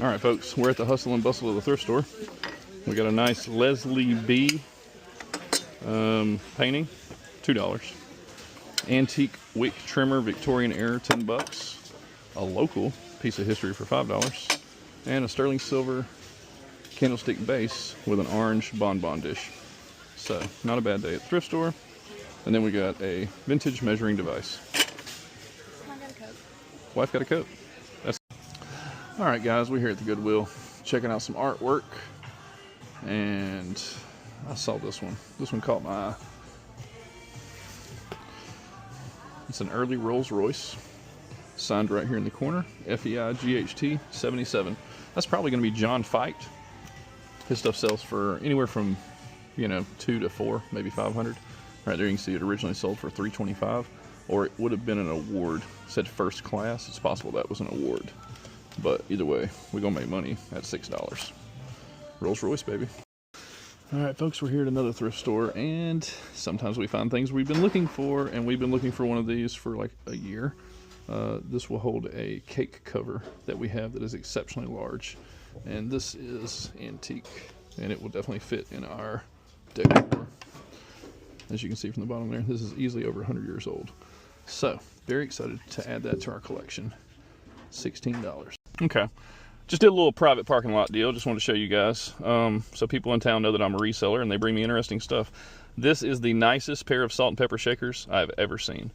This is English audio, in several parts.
All right, folks, we're at the hustle and bustle of the thrift store. We got a nice Leslie B painting, $2. Antique wick trimmer, Victorian era, $10. A local piece of history for $5. And a sterling silver candlestick base with an orange bonbon dish. So, not a bad day at the thrift store. And then we got a vintage measuring device. I got a Coke. Wife got a Coke. All right, guys, we're here at the Goodwill checking out some artwork, and I saw this one. This one caught my eye. It's an early Rolls Royce, signed right here in the corner, FEIGHT 77. That's probably going to be John Fight. His stuff sells for anywhere from, you know, 2 to 4, maybe 500. Right there you can see it originally sold for $325, or it would have been an award. It said first class. It's possible that was an award. But either way, we're going to make money at $6. Rolls Royce, baby. All right, folks, we're here at another thrift store, and sometimes we find things we've been looking for, and we've been looking for one of these for like a year. This will hold a cake cover that we have that is exceptionally large, and this is antique, and it will definitely fit in our decor. As you can see from the bottom there, this is easily over 100 years old. So, very excited to add that to our collection. $16. Okay, just did a little private parking lot deal. Just wanted to show you guys, so people in town know that I'm a reseller and they bring me interesting stuff. This is the nicest pair of salt and pepper shakers I've ever seen.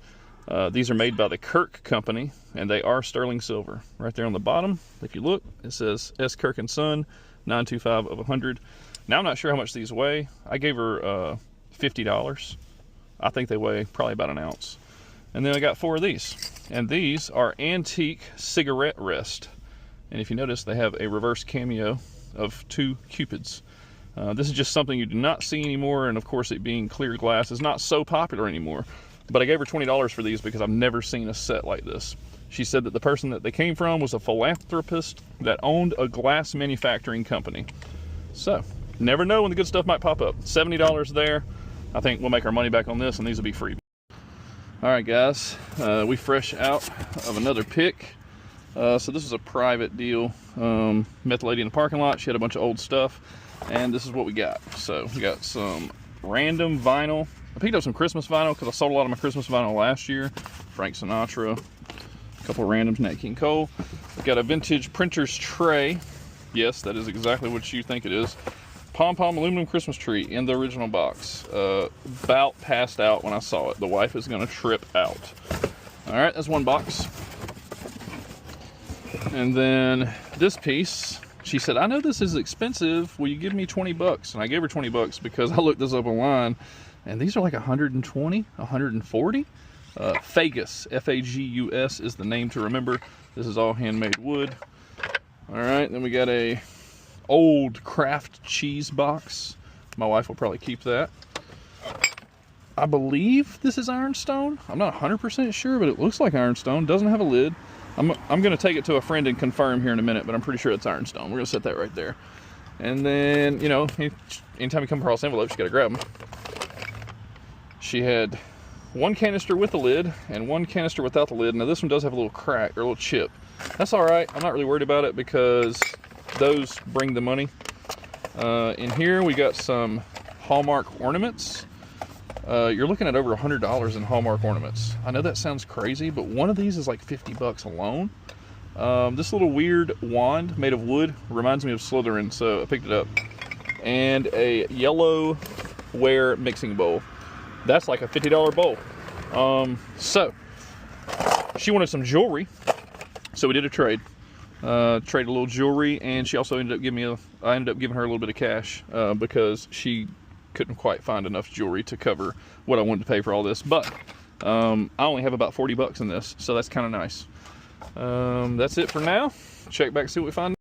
These are made by the Kirk Company, and they are sterling silver. Right there on the bottom, if you look, it says S. Kirk & Son, 925 of 100. Now, I'm not sure how much these weigh. I gave her $50. I think they weigh probably about an ounce. And then I got 4 of these. And these are antique cigarette rest. And if you notice, they have a reverse cameo of 2 cupids. This is just something you do not see anymore, and of course it being clear glass is not so popular anymore. But I gave her $20 for these because I've never seen a set like this. She said that the person that they came from was a philanthropist that owned a glass manufacturing company. So, never know when the good stuff might pop up. $70 there. I think we'll make our money back on this, and these will be free. All right, guys, we fresh out of another pick. So this is a private deal. Met the lady in the parking lot. She had a bunch of old stuff, and this is what we got. So we got some random vinyl. I picked up some Christmas vinyl because I sold a lot of my Christmas vinyl last year. Frank Sinatra, a couple of randoms, Nat King Cole. We got a vintage printer's tray. Yes, that is exactly what you think it is. Pom-pom aluminum Christmas tree in the original box. About passed out when I saw it. The wife is gonna trip out. All right, that's one box. And then this piece, she said, I know this is expensive. Will you give me 20 bucks? And I gave her 20 bucks because I looked this up online, and these are like 120, 140. Fagus, F-A-G-U-S is the name to remember. This is all handmade wood. All right, then we got a old Kraft cheese box. My wife will probably keep that. I believe this is ironstone. I'm not 100% sure, but it looks like ironstone. Doesn't have a lid. I'm going to take it to a friend and confirm here in a minute, but I'm pretty sure it's ironstone. We're going to set that right there. And then, you know, anytime you come across envelopes, you got to grab them. She had 1 canister with a lid and 1 canister without the lid. Now, this one does have a little crack or a little chip. That's all right. I'm not really worried about it because those bring the money. In here we got some Hallmark ornaments. You're looking at over $100 in Hallmark ornaments. I know that sounds crazy, but one of these is like 50 bucks alone. This little weird wand made of wood reminds me of Slytherin, so I picked it up. And a yellow ware mixing bowl. That's like a $50 bowl. So she wanted some jewelry, so we did a trade. Trade a little jewelry, and she also ended up giving me I ended up giving her a little bit of cash because she couldn't quite find enough jewelry to cover what I wanted to pay for all this. But I only have about 40 bucks in this, so that's kind of nice. That's it for now. Check back, see what we find.